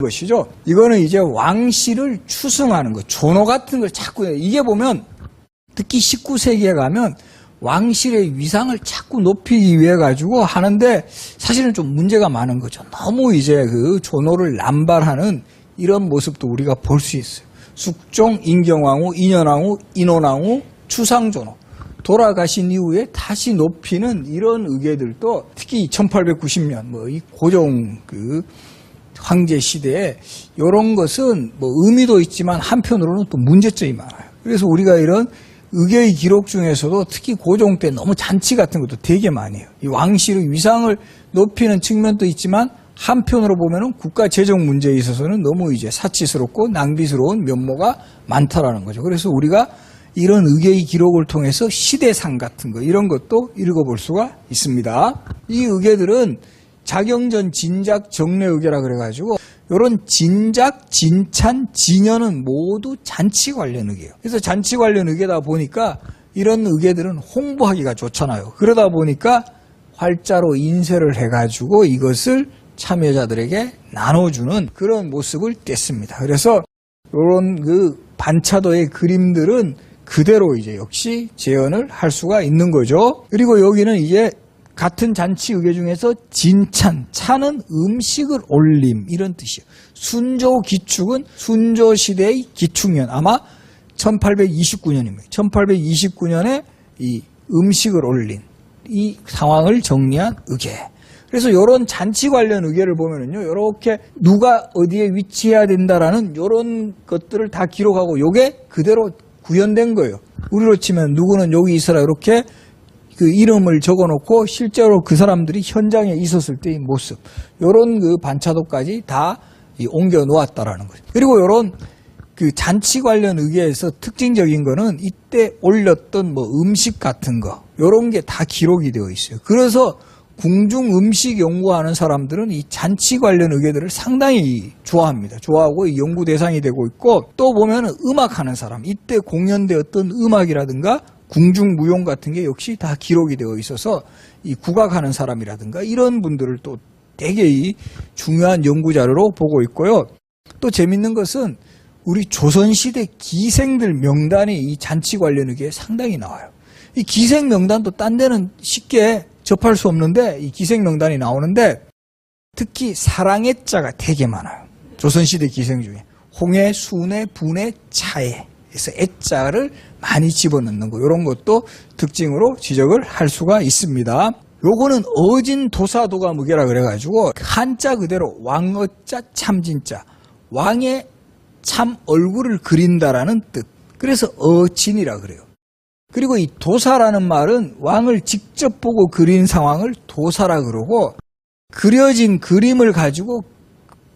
것이죠. 이거는 이제 왕실을 추승하는 것, 존호 같은 걸 자꾸 해요. 이게 보면 특히 19세기에 가면 왕실의 위상을 자꾸 높이기 위해 가지고 하는데 사실은 좀 문제가 많은 거죠. 너무 이제 그 존호를 남발하는 이런 모습도 우리가 볼 수 있어요. 숙종, 인경왕후, 인현왕후, 인원왕후, 추상존호. 돌아가신 이후에 다시 높이는 이런 의궤들도 특히 1890년 이 고종 그 황제 시대에 이런 것은 의미도 있지만 한편으로는 또 문제점이 많아요. 그래서 우리가 이런 의궤의 기록 중에서도 특히 고종 때 너무 잔치 같은 것도 되게 많이 해요. 이 왕실의 위상을 높이는 측면도 있지만 한편으로 보면은 국가 재정 문제에 있어서는 너무 이제 사치스럽고 낭비스러운 면모가 많다라는 거죠. 그래서 우리가 이런 의궤의 기록을 통해서 시대상 같은 거 이런 것도 읽어볼 수가 있습니다. 이 의궤들은 자경전, 진작, 정례의궤라 그래가지고 이런 진작, 진찬, 진연은 모두 잔치 관련 의궤예요. 그래서 잔치 관련 의궤다 보니까 이런 의궤들은 홍보하기가 좋잖아요. 그러다 보니까 활자로 인쇄를 해가지고 이것을 참여자들에게 나눠주는 그런 모습을 뗐습니다. 그래서 이런 그 반차도의 그림들은 그대로 이제 역시 재현을 할 수가 있는 거죠. 그리고 여기는 이제 같은 잔치 의궤 중에서 진찬, 찬은 음식을 올림 이런 뜻이에요. 순조 기축은 순조 시대의 기축년 아마 1829년입니다. 1829년에 이 음식을 올린 이 상황을 정리한 의궤. 그래서 이런 잔치 관련 의궤를 보면은요, 이렇게 누가 어디에 위치해야 된다라는 이런 것들을 다 기록하고 이게 그대로 구현된 거예요. 우리로 치면 누구는 여기 있어라 이렇게 그 이름을 적어놓고 실제로 그 사람들이 현장에 있었을 때의 모습, 이런 그 반차도까지 다 옮겨 놓았다라는 거죠. 그리고 이런 그 잔치 관련 의궤에서 특징적인 거는 이때 올렸던 음식 같은 거, 이런 게 다 기록이 되어 있어요. 그래서 궁중 음식 연구하는 사람들은 이 잔치 관련 의궤들을 상당히 좋아합니다. 좋아하고 연구 대상이 되고 있고, 또 보면 음악하는 사람, 이때 공연되었던 음악이라든가 궁중 무용 같은 게 역시 다 기록이 되어 있어서 이 국악하는 사람이라든가 이런 분들을 또 되게 이 중요한 연구 자료로 보고 있고요. 또 재밌는 것은 우리 조선시대 기생들 명단이 이 잔치 관련 의궤에 상당히 나와요. 이 기생 명단도 딴 데는 쉽게 접할 수 없는데 이 기생 명단이 나오는데 특히 사랑의 자가 되게 많아요. 조선시대 기생 중에 홍해, 순해, 분해, 차해 그래서 애자를 많이 집어넣는 거 이런 것도 특징으로 지적을 할 수가 있습니다. 요거는 어진도사도가 무게라 그래가지고 한자 그대로 왕어자 참진자 왕의 참 얼굴을 그린다라는 뜻. 그래서 어진이라 그래요. 그리고 이 도사라는 말은 왕을 직접 보고 그린 상황을 도사라 그러고 그려진 그림을 가지고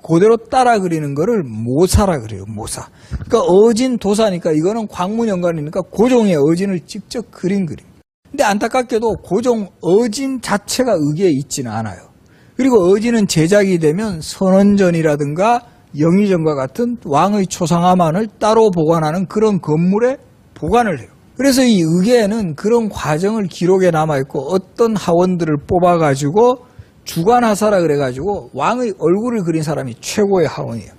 그대로 따라 그리는 거를 모사라 그래요. 모사. 그러니까 어진 도사니까 이거는 광문연관이니까 고종의 어진을 직접 그린 그림. 근데 안타깝게도 고종 어진 자체가 의궤에 있지는 않아요. 그리고 어진은 제작이 되면 선원전이라든가 영의전과 같은 왕의 초상화만을 따로 보관하는 그런 건물에 보관을 해요. 그래서 이 의궤에는 그런 과정을 기록에 남아있고 어떤 하원들을 뽑아가지고 주관하사라 그래가지고 왕의 얼굴을 그린 사람이 최고의 하원이에요.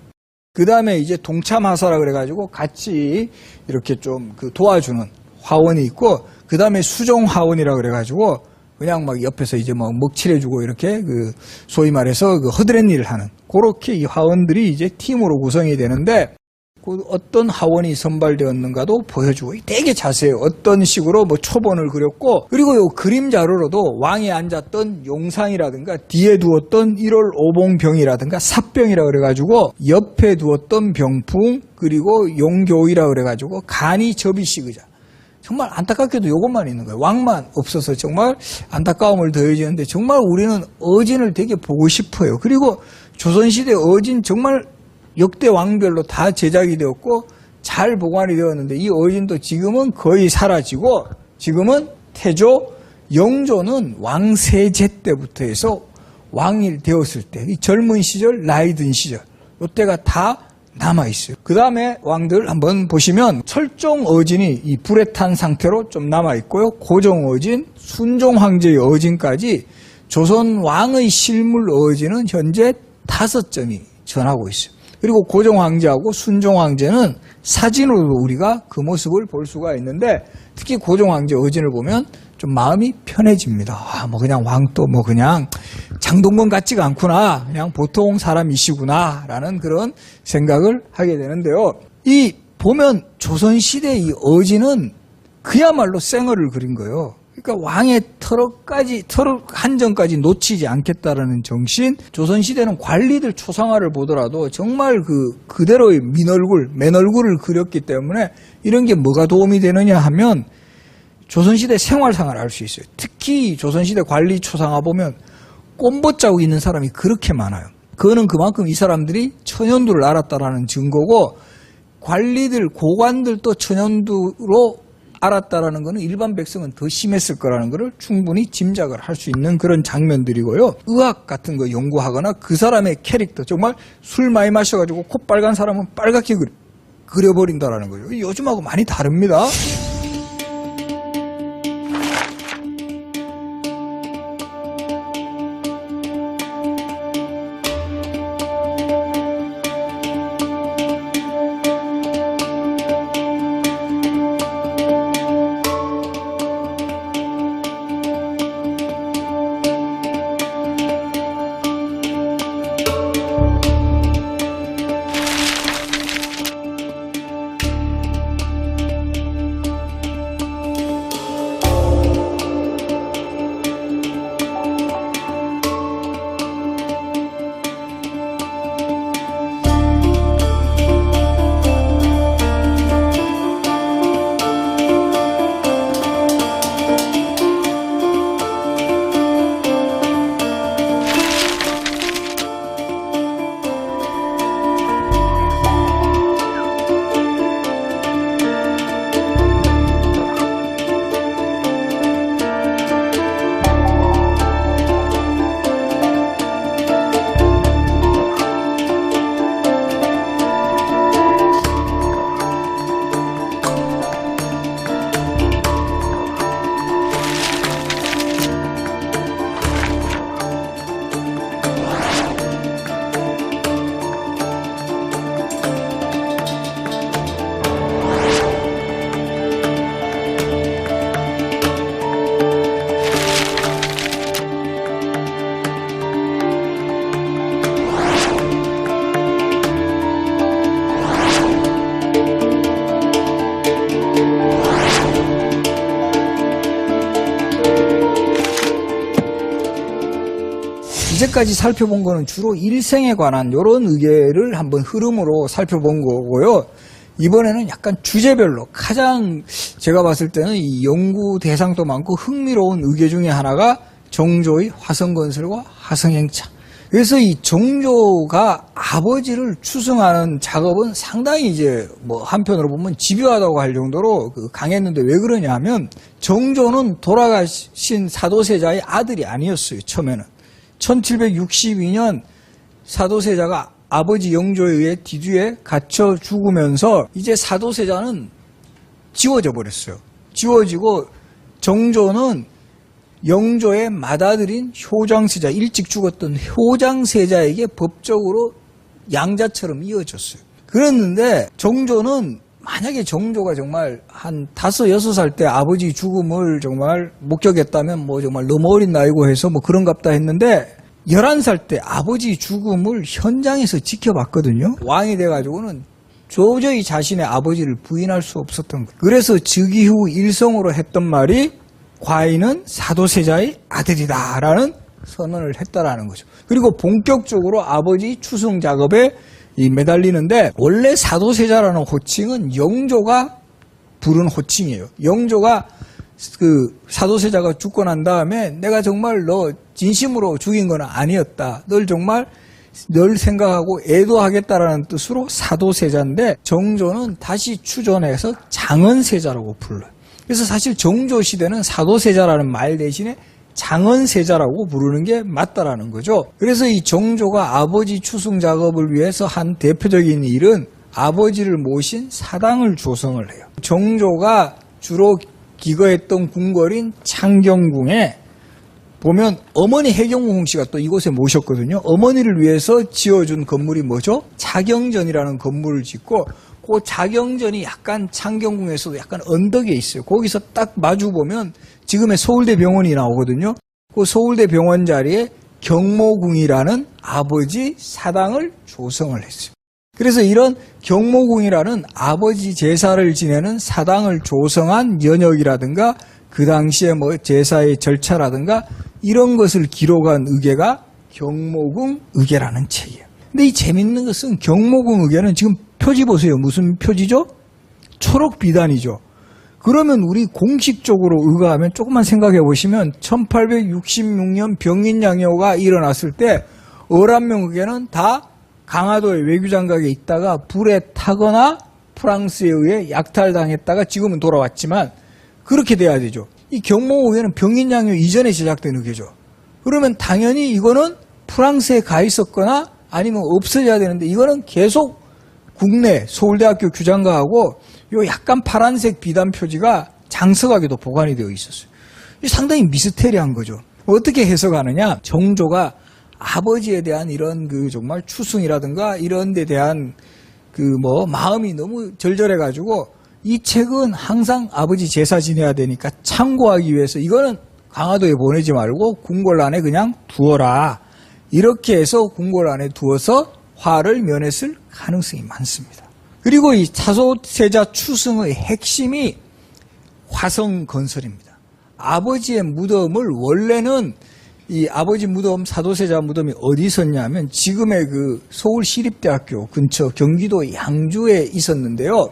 그 다음에 이제 동참하사라 그래가지고 같이 이렇게 좀 그 도와주는 하원이 있고 그 다음에 수종하원이라 그래가지고 그냥 막 옆에서 이제 막 먹칠해주고 이렇게 그 소위 말해서 그 허드렛 일을 하는 그렇게 이 하원들이 이제 팀으로 구성이 되는데 그 어떤 하원이 선발되었는가도 보여주고 되게 자세해요. 어떤 식으로 초본을 그렸고 그리고 요 그림 자료로도 왕이 앉았던 용상이라든가 뒤에 두었던 1월 오봉병이라든가 삽병이라 그래가지고 옆에 두었던 병풍 그리고 용교이라 그래가지고 간이 접이식 의자 정말 안타깝게도 요것만 있는 거예요. 왕만 없어서 정말 안타까움을 더해지는데 정말 우리는 어진을 되게 보고 싶어요. 그리고 조선시대 어진 정말 역대 왕별로 다 제작이 되었고 잘 보관이 되었는데 이 어진도 지금은 거의 사라지고 지금은 태조, 영조는 왕세제 때부터 해서 왕이 되었을 때 이 젊은 시절, 나이 든 시절 이때가 다 남아있어요. 그 다음에 왕들 한번 보시면 철종 어진이 이 불에 탄 상태로 좀 남아있고요. 고종 어진, 순종 황제의 어진까지 조선 왕의 실물 어진은 현재 5점이 전하고 있어요. 그리고 고종 황제하고 순종 황제는 사진으로도 우리가 그 모습을 볼 수가 있는데 특히 고종 황제 어진을 보면 좀 마음이 편해집니다. 뭐 그냥 왕도 뭐 그냥 장동건 같지가 않구나. 그냥 보통 사람이시구나. 라는 그런 생각을 하게 되는데요. 이 보면 조선시대 이 어진은 그야말로 쌩얼을 그린 거예요. 그러니까 왕의 털럭 한정까지 놓치지 않겠다라는 정신. 조선시대는 관리들 초상화를 보더라도 정말 그대로의 맨얼굴을 그렸기 때문에 이런 게 뭐가 도움이 되느냐 하면 조선시대 생활상을 알 수 있어요. 특히 조선시대 관리 초상화 보면 꼼보 자국 있는 사람이 그렇게 많아요. 그거는 그만큼 이 사람들이 천연두를 알았다라는 증거고 관리들, 고관들도 천연두로 알았다라는 것은 일반 백성은 더 심했을 거라는 것을 충분히 짐작을 할 수 있는 그런 장면들이고요. 의학 같은 거 연구하거나 그 사람의 캐릭터, 정말 술 많이 마셔가지고 코 빨간 사람은 빨갛게 그려버린다라는 거죠. 요즘하고 많이 다릅니다. 이제까지 살펴본 거는 주로 일생에 관한 이런 의계를 한번 흐름으로 살펴본 거고요. 이번에는 약간 주제별로 가장 제가 봤을 때는 이 연구 대상도 많고 흥미로운 의계 중에 하나가 정조의 화성건설과 화성행차. 그래서 이 정조가 아버지를 추승하는 작업은 상당히 이제 뭐 한편으로 보면 집요하다고 할 정도로 강했는데 왜 그러냐 하면 정조는 돌아가신 사도세자의 아들이 아니었어요. 처음에는. 1762년 사도세자가 아버지 영조에 의해 뒤뒤에 갇혀 죽으면서 이제 사도세자는 지워져 버렸어요. 지워지고 정조는 영조의 맏아들인 효장세자, 일찍 죽었던 효장세자에게 법적으로 양자처럼 이어졌어요. 그랬는데 정조는 만약에 정조가 정말 한 5, 6살 때 아버지 죽음을 정말 목격했다면 뭐 정말 너무 어린 나이고 해서 뭐 그런갑다 했는데 11살 때 아버지 죽음을 현장에서 지켜봤거든요. 왕이 돼가지고는 도저히 자신의 아버지를 부인할 수 없었던 거예요. 그래서 즉위후 일성으로 했던 말이 과인은 사도세자의 아들이다라는 선언을 했다라는 거죠. 그리고 본격적으로 아버지 추승 작업에 매달리는데 원래 사도세자라는 호칭은 영조가 부른 호칭이에요. 영조가 사도세자가 죽고 난 다음에 내가 정말 너 진심으로 죽인 건 아니었다. 널 생각하고 애도하겠다라는 뜻으로 사도세자인데 정조는 다시 추존해서 장언세자라고 불러요. 그래서 사실 정조 시대는 사도세자라는 말 대신에 장언세자라고 부르는 게 맞다라는 거죠. 그래서 이 정조가 아버지 추승 작업을 위해서 한 대표적인 일은 아버지를 모신 사당을 조성을 해요. 정조가 주로 기거했던 궁궐인 창경궁에 보면 어머니 해경궁 씨가 또 이곳에 모셨거든요. 어머니를 위해서 지어준 건물이 뭐죠? 자경전이라는 건물을 짓고 그 자경전이 약간 창경궁에서도 약간 언덕에 있어요. 거기서 딱 마주 보면 지금의 서울대 병원이 나오거든요. 그 서울대 병원 자리에 경모궁이라는 아버지 사당을 조성을 했어요. 그래서 이런 경모궁이라는 아버지 제사를 지내는 사당을 조성한 연역이라든가 그 당시에 뭐 제사의 절차라든가 이런 것을 기록한 의궤가 경모궁 의궤라는 책이에요. 근데 이 재밌는 것은 경모궁 의궤는 지금 표지 보세요. 무슨 표지죠? 초록 비단이죠. 그러면 우리 공식적으로 의거하면 조금만 생각해 보시면 1866년 병인양요가 일어났을 때 어란명 의궤는 다 강화도의 외교장각에 있다가 불에 타거나 프랑스에 의해 약탈당했다가 지금은 돌아왔지만 그렇게 돼야 되죠. 이 경모 의궤는 병인양요 이전에 제작된 의궤죠. 그러면 당연히 이거는 프랑스에 가 있었거나 아니면 없어져야 되는데 이거는 계속 국내 서울대학교 규장가하고 요 약간 파란색 비단 표지가 장석하게도 보관이 되어 있었어요. 상당히 미스테리한 거죠. 어떻게 해석하느냐? 정조가 아버지에 대한 이런 그 정말 추승이라든가 이런 데 대한 그 뭐 마음이 너무 절절해가지고 이 책은 항상 아버지 제사 지내야 되니까 참고하기 위해서 이거는 강화도에 보내지 말고 궁궐 안에 그냥 두어라. 이렇게 해서 궁궐 안에 두어서 화를 면했을 가능성이 많습니다. 그리고 이 사도세자 추승의 핵심이 화성 건설입니다. 아버지의 무덤을 원래는 이 아버지 무덤, 사도세자 무덤이 어디 있었냐면 지금의 그 서울시립대학교 근처 경기도 양주에 있었는데요.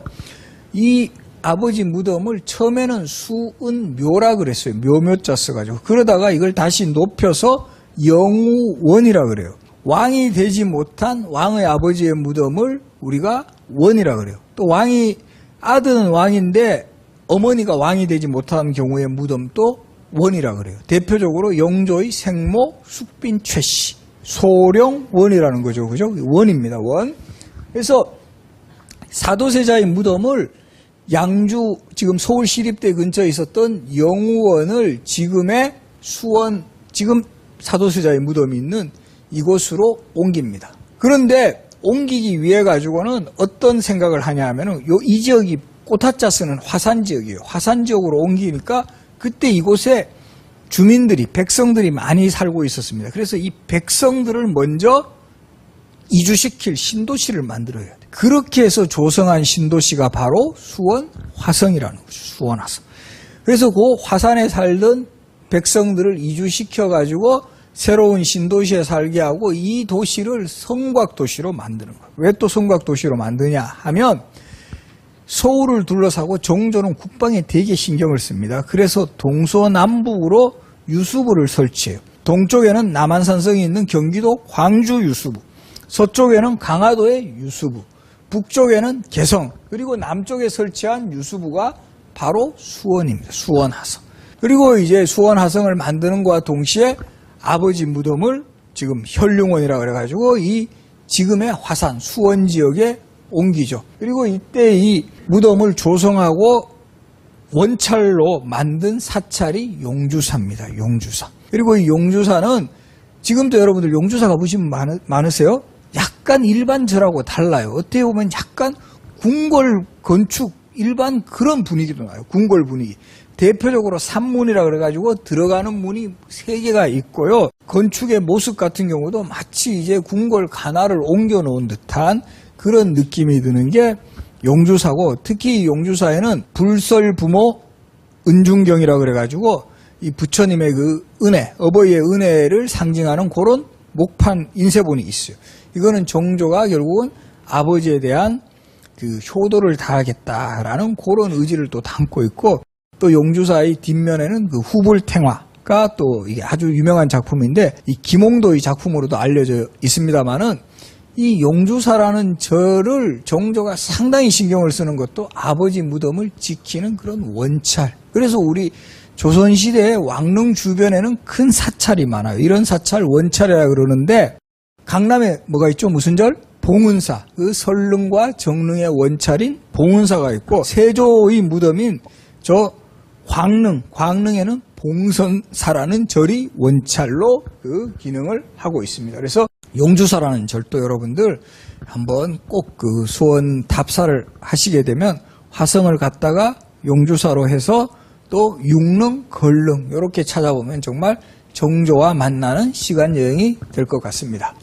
이 아버지 무덤을 처음에는 수은묘라 그랬어요. 묘묘자 써가지고. 그러다가 이걸 다시 높여서 영우원이라 그래요. 왕이 되지 못한 왕의 아버지의 무덤을 우리가 원이라 그래요. 또 왕이, 아들은 왕인데 어머니가 왕이 되지 못한 경우의 무덤도 원이라 그래요. 대표적으로 영조의 생모 숙빈 최씨, 소령원이라는 거죠. 그죠? 원입니다. 원. 그래서 사도세자의 무덤을 양주, 지금 서울시립대 근처에 있었던 영우원을 지금의 수원, 지금 사도세자의 무덤이 있는 이곳으로 옮깁니다. 그런데 옮기기 위해 가지고는 어떤 생각을 하냐 하면은 이 지역이 꽃화자 쓰는 화산 지역이에요. 화산 지역으로 옮기니까 그때 이곳에 주민들이, 백성들이 많이 살고 있었습니다. 그래서 이 백성들을 먼저 이주시킬 신도시를 만들어야 돼요. 그렇게 해서 조성한 신도시가 바로 수원 화성이라는 거죠. 수원 화성. 그래서 그 화산에 살던 백성들을 이주시켜가지고 새로운 신도시에 살게 하고 이 도시를 성곽도시로 만드는 거예요. 왜 또 성곽도시로 만드냐 하면 서울을 둘러싸고 정조는 국방에 되게 신경을 씁니다. 그래서 동서남북으로 유수부를 설치해요. 동쪽에는 남한산성이 있는 경기도 광주 유수부, 서쪽에는 강화도의 유수부, 북쪽에는 개성, 그리고 남쪽에 설치한 유수부가 바로 수원입니다. 수원화성. 그리고 이제 수원화성을 만드는 것과 동시에 아버지 무덤을 지금 현룡원이라 그래가지고 이 지금의 화산, 수원 지역에 옮기죠. 그리고 이때 이 무덤을 조성하고 원찰로 만든 사찰이 용주사입니다. 용주사. 그리고 이 용주사는 지금도 여러분들 용주사 가보시면 많으세요? 약간 일반 절하고 달라요. 어떻게 보면 약간 궁궐 건축 일반 그런 분위기도 나요. 궁궐 분위기. 대표적으로 산문이라 그래가지고 들어가는 문이 3개가 있고요. 건축의 모습 같은 경우도 마치 이제 궁궐 관할을 옮겨 놓은 듯한 그런 느낌이 드는 게 용주사고, 특히 이 용주사에는 불설부모 은중경이라 그래가지고 이 부처님의 그 은혜, 어버이의 은혜를 상징하는 그런 목판 인쇄본이 있어요. 이거는 정조가 결국은 아버지에 대한 그 효도를 다하겠다라는 그런 의지를 또 담고 있고, 또 용주사의 뒷면에는 그 후불탱화가 또 이게 아주 유명한 작품인데 이 김홍도의 작품으로도 알려져 있습니다만은 이 용주사라는 절을 정조가 상당히 신경을 쓰는 것도 아버지 무덤을 지키는 그런 원찰. 그래서 우리 조선시대의 왕릉 주변에는 큰 사찰이 많아요. 이런 사찰 원찰이라 그러는데 강남에 뭐가 있죠? 무슨 절? 봉은사. 그 설릉과 정릉의 원찰인 봉은사가 있고 세조의 무덤인 저 광릉에는 봉선사라는 절이 원찰로 그 기능을 하고 있습니다. 그래서 용주사라는 절도 여러분들 한번 꼭 그 수원 답사를 하시게 되면 화성을 갔다가 용주사로 해서 또 육릉, 걸릉 이렇게 찾아보면 정말 정조와 만나는 시간 여행이 될 것 같습니다.